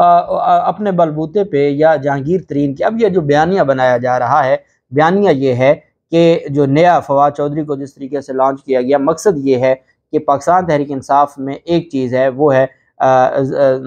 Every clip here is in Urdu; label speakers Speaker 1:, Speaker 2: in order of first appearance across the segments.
Speaker 1: اپنے بلبوتے پہ یا جہانگیر ترین کی اب یہ جو بیانیہ بنایا جا رہا ہے، بیانیہ یہ ہے کہ جو نیا فواد چودھری کو جس طریقے سے لانچ کیا گیا، مقصد یہ ہے کہ پاکستان تحریک انصاف میں ایک چیز ہے، وہ ہے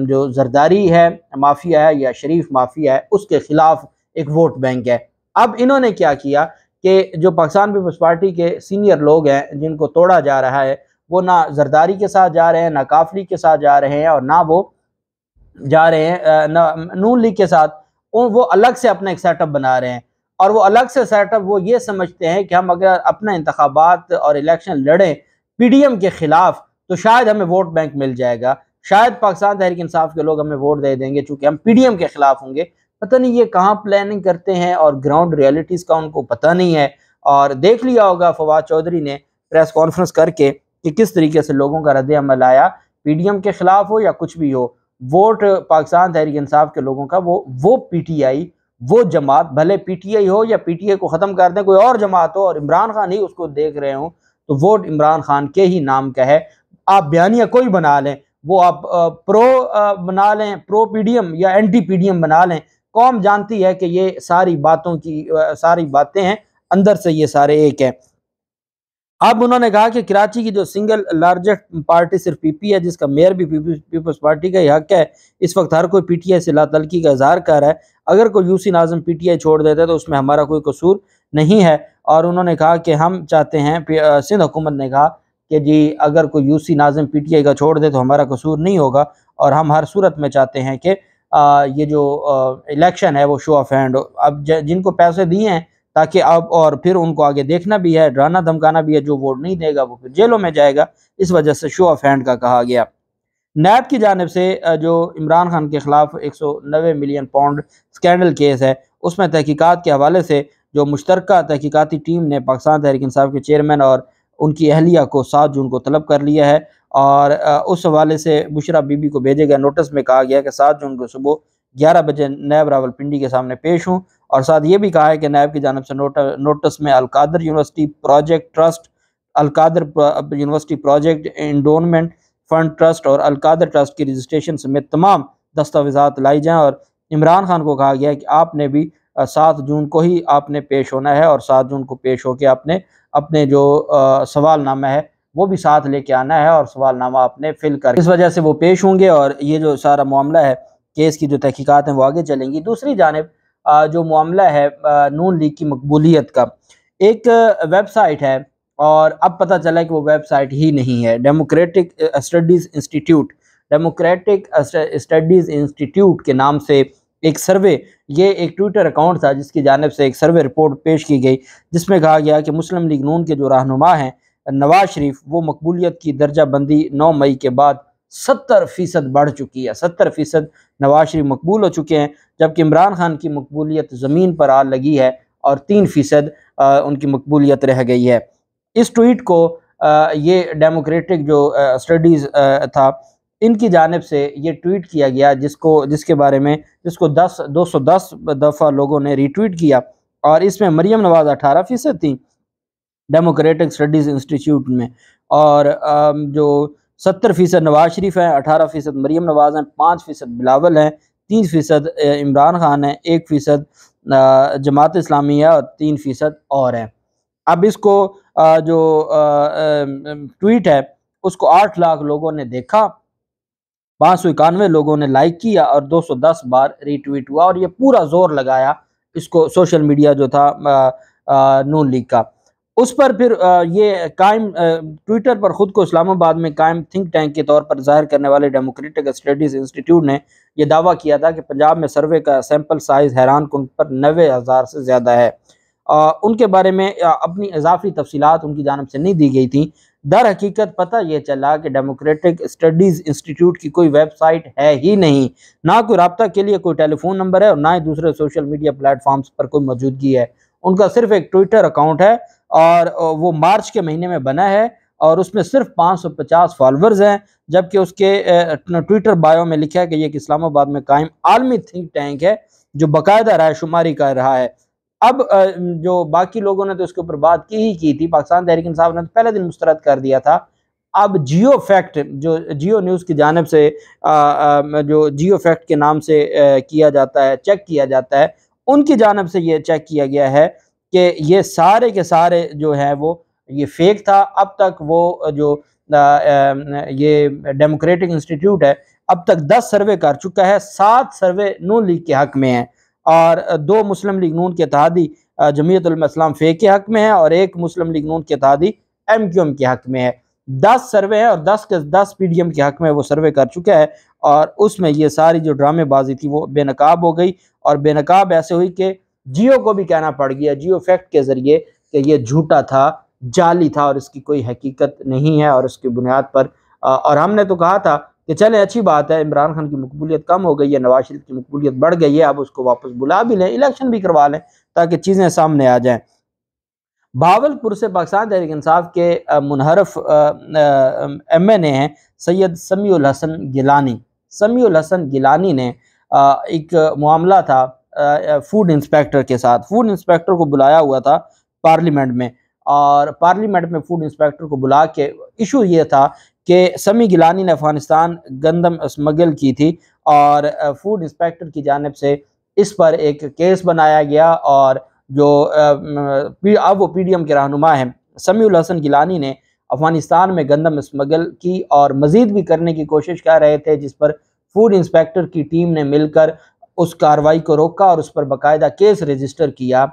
Speaker 1: جو زرداری ہے، مافیا ہے یا شریف مافیا ہے، اس کے خلاف ایک ووٹ بینک ہے۔ اب انہوں نے کیا کیا کہ جو پاکستان پیپلز پارٹی کے سینئر لوگ ہیں جن کو توڑا جا رہا ہے، وہ نہ زرداری کے ساتھ جا رہے ہیں، نہ کافری کے ساتھ جا رہے ہیں، اور نہ وہ جا رہے ہیں نون لیگ کے ساتھ، وہ الگ سے اپنا ایک سیٹ اپ بنا رہے ہیں، اور وہ الگ سے سیٹ اپ وہ یہ سمجھتے ہیں کہ ہم اگر اپنا انتخابات اور الیکشن لڑیں پی ڈی ایم کے خلاف تو شاید ہمیں ووٹ بینک مل جائے گا، شاید پاکستان تحریک انصاف کے لوگ ہمیں ووٹ دے دیں گے چونکہ ہم پی ڈی ایم کے خلاف ہوں گے۔ پتہ نہیں یہ کہاں پلاننگ کرتے ہیں اور گراؤنڈ ریئلٹیز کا ان کو پتہ نہیں ہے۔ اور دیکھ لیا ہوگا فواد چودھری نے پریس کانفرنس کر کے کہ کس طریقے سے لوگوں کا رد عمل آیا، پی ڈی ایم کے خلاف ہو یا کچھ بھی ہو، ووٹ پاکستان تحریک انصاف کے لوگوں کا وہ پی ٹی آئی، وہ جماعت، بھلے پی ٹی آئی ہو یا پی ٹی آئی کو ختم کر دیں کوئی اور جماعت ہو اور عمران خان ہی اس کو دیکھ رہے ہوں، تو ووٹ عمران خان کے ہی نام کا ہے۔ آپ بیانیہ کوئی بنا لیں، وہ آپ پرو بنا لیں، پرو پی ڈی ایم یا اینٹی پی ڈی ایم بنا لیں، قوم جانتی ہے کہ یہ ساری باتیں ہیں، اندر سے یہ سارے ایک ہیں۔ اب انہوں نے کہا کہ کراچی کی جو سنگل لارجسٹ پارٹی صرف پی پی ہے، جس کا میئر بھی پیپلز پارٹی کا ہی حق ہے، اس وقت ہر کوئی پی ٹی آئی سے لا تلقی کا اظہار کر رہا ہے، اگر کوئی you C Nazim P T I چھوڑ دیتا ہے تو اس میں ہمارا کوئی قصور نہیں ہے۔ اور انہوں نے کہا کہ ہم چاہتے ہیں، سندھ حکومت نے کہا کہ جی اگر کوئی you C Nazim P T I کا چھوڑ دے تو ہمارا قصور نہیں ہوگا، اور ہم ہر صورت میں چاہتے ہیں کہ یہ جو الیکشن ہے وہ شو آف ہینڈ ہو۔ اب جن کو پیسے دیے ہیں تاکہ اب اور پھر ان کو آگے دیکھنا بھی ہے، ڈرانا دھمکانا بھی ہے، جو ووٹ نہیں دے گا وہ پھر جیلوں میں جائے گا، اس وجہ سے شو آف ہینڈ کا کہا گیا۔ نیب کی جانب سے جو عمران خان کے خلاف 190 ملین پاؤنڈ سکینڈل کیس ہے، اس میں تحقیقات کے حوالے سے جو مشترکہ تحقیقاتی ٹیم نے پاکستان تحریک انصاف کے چیئرمین اور ان کی اہلیہ کو 7 جون کو طلب کر لیا ہے، اور اس حوالے سے بشرا بی بی کو بھیجے گئے نوٹس میں کہا گیا کہ 7 جون کو صبح 11 بجے نیب راولپنڈی کے سامنے پیش ہوں، اور ساتھ یہ بھی کہا ہے کہ نیب کی جانب سے نوٹس میں القادر یونیورسٹی پروجیکٹ ٹرسٹ، القادر یونیورسٹی پروجیکٹ انڈونمنٹ فنڈ ٹرسٹ اور القادر ٹرسٹ کی رجسٹریشن سمیت تمام دستاویزات لائی جائیں، اور عمران خان کو کہا گیا ہے کہ آپ نے بھی 7 جون کو ہی آپ نے پیش ہونا ہے، اور 7 جون کو پیش ہو کے آپ نے اپنے جو سوال نامہ ہے وہ بھی ساتھ لے کے آنا ہے، اور سوال نامہ آپ نے فل کر، اس وجہ سے وہ پیش ہوں گے، اور یہ جو سارا معاملہ ہے کیس کی جو تحقیقات ہیں وہ آگے چلیں گی۔ دوسری جانب جو معاملہ ہے نون لیگ کی مقبولیت کا، ایک ویب سائٹ ہے، اور اب پتہ چلا کہ وہ ویب سائٹ ہی نہیں ہے، ڈیموکریٹک اسٹڈیز انسٹیٹیوٹ کے نام سے ایک سروے، یہ ایک ٹویٹر اکاؤنٹ تھا جس کی جانب سے ایک سروے رپورٹ پیش کی گئی، جس میں کہا گیا کہ مسلم لیگ نون کے جو رہنما ہیں نواز شریف، وہ مقبولیت کی درجہ بندی 9 مئی کے بعد 70% بڑھ چکی ہے، 70% نواز شریف مقبول ہو چکے ہیں، جبکہ عمران خان کی مقبولیت زمین پر آ لگی ہے اور 3% ان کی مقبولیت رہ گئی ہے۔ اس ٹویٹ کو یہ ڈیموکریٹک جو اسٹڈیز تھا ان کی جانب سے یہ ٹویٹ کیا گیا، جس کو 210 دفعہ لوگوں نے ری ٹویٹ کیا، اور اس میں مریم نواز 18% تھیں ڈیموکریٹک اسٹڈیز انسٹیٹیوٹ میں، اور جو 70% نواز شریف ہیں، 18% مریم نواز ہیں، 5% بلاول ہیں، 3% عمران خان ہیں، 1% جماعت اسلامی ہے، اور 3% اور ہیں۔ اب اس کو جو ٹویٹ ہے اس کو 8 لاکھ لوگوں نے دیکھا، 591 لوگوں نے لائک کیا، اور 210 بار ری ٹویٹ ہوا، اور یہ پورا زور لگایا اس کو سوشل میڈیا جو تھا نون لیگ کا، اس پر پھر یہ قائم ٹویٹر پر خود کو اسلام آباد میں قائم تھنک ٹینک کے طور پر ظاہر کرنے والے ڈیموکریٹک اسٹڈیز انسٹیٹیوٹ نے یہ دعویٰ کیا تھا کہ پنجاب میں سروے کا سیمپل سائز حیران کن پر 90,000 سے زیادہ ہے۔ ان کے بارے میں اپنی اضافی تفصیلات ان کی جانب سے نہیں دی گئی تھیں۔ در حقیقت پتہ یہ چلا کہ ڈیموکریٹک اسٹڈیز انسٹیٹیوٹ کی کوئی ویب سائٹ ہے ہی نہیں، نہ کوئی رابطہ کے لیے کوئی ٹیلی فون نمبر ہے، اور نہ ہی دوسرے سوشل میڈیا پلیٹ فارمز پر کوئی موجودگی ہے۔ ان کا صرف ایک ٹویٹر اکاؤنٹ ہے، اور وہ مارچ کے مہینے میں بنا ہے، اور اس میں صرف 550 فالورز ہیں، جبکہ اس کے ٹویٹر بایو میں لکھا ہے کہ یہ ایک اسلام آباد میں قائم عالمی تھنک ٹینک ہے جو باقاعدہ رائے شماری کر رہا ہے۔ اب جو باقی لوگوں نے تو اس کے اوپر بات کی ہی کی تھی، پاکستان تحریک انصاف نے تو پہلے دن مسترد کر دیا تھا، اب جیو فیکٹ جو جیو نیوز کی جانب سے جو جیو فیکٹ کے نام سے کیا جاتا ہے، چیک کیا جاتا ہے، ان کی جانب سے یہ چیک کیا گیا ہے کہ یہ سارے کے سارے جو ہیں وہ یہ فیک تھا۔ اب تک وہ جو یہ ڈیموکریٹک انسٹیٹیوٹ ہے اب تک 10 سروے کر چکا ہے، 7 سروے نون لیگ کے حق میں ہیں اور 2 مسلم لیگ نون کے اتحادی جمعیت علماء اسلام فیک کے حق میں ہے اور 1 مسلم لیگ نون کے اتحادی ایم کیو ایم کے حق میں ہے۔ 10 سروے ہیں اور 10 کے 10 پی ڈی ایم کے حق میں وہ سروے کر چکا ہے اور اس میں یہ ساری جو ڈرامے بازی تھی وہ بے نقاب ہو گئی اور بے نقاب ایسے ہوئی کہ جیو کو بھی کہنا پڑ گیا جیو فیکٹ کے ذریعے کہ یہ جھوٹا تھا، جعلی تھا اور اس کی کوئی حقیقت نہیں ہے اور اس کی بنیاد پر اور ہم نے تو کہا تھا کہ چلیں اچھی بات ہے، عمران خان کی مقبولیت کم ہو گئی ہے، نواز شریف کی مقبولیت بڑھ گئی ہے، اب اس کو واپس بلا بھی لیں، الیکشن بھی کروا لیں تاکہ چیزیں سامنے آ جائیں۔ بھاولپور سے پاکستان تحریک انصاف کے منحرف ایم این اے ہیں سید سمیع الحسن گیلانی۔ سمیع الحسن گیلانی نے ایک معاملہ تھا فوڈ انسپیکٹر کے ساتھ، فوڈ انسپیکٹر کو بلایا ہوا تھا پارلیمنٹ میں اور پارلیمنٹ میں فوڈ انسپیکٹر کو بلا کے ایشو یہ تھا کہ سمیع گیلانی نے افغانستان گندم اسمگل کی تھی اور فوڈ انسپیکٹر کی جانب سے اس پر ایک کیس بنایا گیا اور جو اب وہ پی ڈی ایم کے رہنما ہیں سمیع الحسن گیلانی نے افغانستان میں گندم اسمگل کی اور مزید بھی کرنے کی کوشش کر رہے تھے، جس پر فوڈ انسپیکٹر کی ٹیم نے مل کر اس کارروائی کو روکا اور اس پر باقاعدہ کیس رجسٹر کیا۔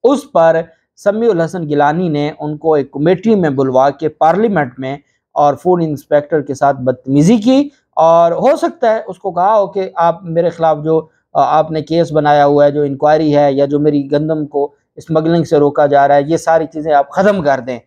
Speaker 1: اس پر سمیع الحسن گیلانی نے ان کو ایک کمیٹی میں بلوا کے پارلیمنٹ میں اور فوڈ انسپیکٹر کے ساتھ بدتمیزی کی اور ہو سکتا ہے اس کو کہا ہو کہ آپ میرے خلاف جو آپ نے کیس بنایا ہوا ہے، جو انکوائری ہے یا جو میری گندم کو اسمگلنگ سے روکا جا رہا ہے، یہ ساری چیزیں آپ ختم کر دیں۔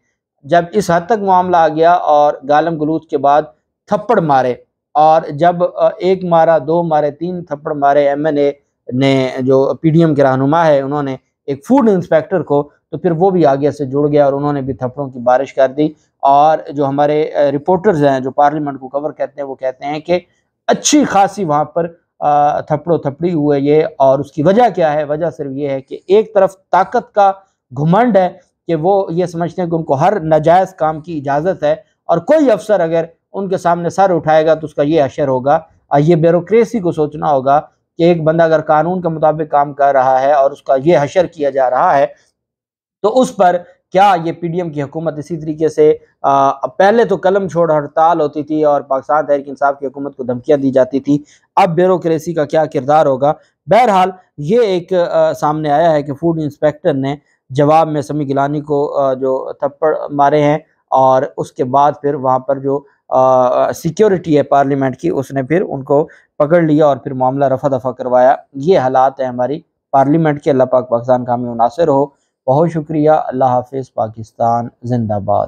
Speaker 1: جب اس حد تک معاملہ آ گیا اور گالم گلوچ کے بعد تھپڑ مارے اور جب 1 مارا 2 مارے 3 تھپڑ مارے ایم این اے نے جو پی ڈی ایم کے رہنما ہے انہوں نے ایک فوڈ انسپیکٹر کو، تو پھر وہ بھی آگے سے جڑ گیا اور انہوں نے بھی تھپڑوں کی بارش کر دی اور جو ہمارے رپورٹرز ہیں جو پارلیمنٹ کو کور کرتے ہیں وہ کہتے ہیں کہ اچھی خاصی وہاں پر تھپڑو تھپڑی ہوئے یہ، اور اس کی وجہ کیا ہے؟ وجہ صرف یہ ہے کہ ایک طرف طاقت کا گھمنڈ ہے کہ وہ یہ سمجھتے ہیں کہ ان کو ہر ناجائز کام کی اجازت ہے اور کوئی افسر اگر ان کے سامنے سر اٹھائے گا تو اس کا یہ حشر ہوگا۔ یہ بیوروکریسی کو سوچنا ہوگا کہ ایک بندہ اگر قانون کے مطابق کام کر رہا ہے اور اس کا یہ حشر کیا جا رہا ہے تو اس پر کیا یہ پی ڈی ایم کی حکومت اسی طریقے سے پہلے تو قلم چھوڑ ہڑتال ہوتی تھی اور پاکستان تحریک انصاف کی حکومت کو دھمکیاں دی جاتی تھی، اب بیوروکریسی کا کیا کردار ہوگا؟ بہرحال یہ ایک سامنے آیا ہے کہ فوڈ انسپیکٹر نے جواب میں سمیع گیلانی کو جو تھپڑ مارے ہیں اور اس کے بعد پھر وہاں پر جو سیکیورٹی ہے پارلیمنٹ کی اس نے پھر ان کو پکڑ لیا اور پھر معاملہ رفع دفع کروایا۔ یہ حالات ہیں ہماری پارلیمنٹ کے۔ اللہ پاک پاکستان کا حامی و ناصر ہو۔ بہت شکریہ۔ اللہ حافظ۔ پاکستان زندہ باد۔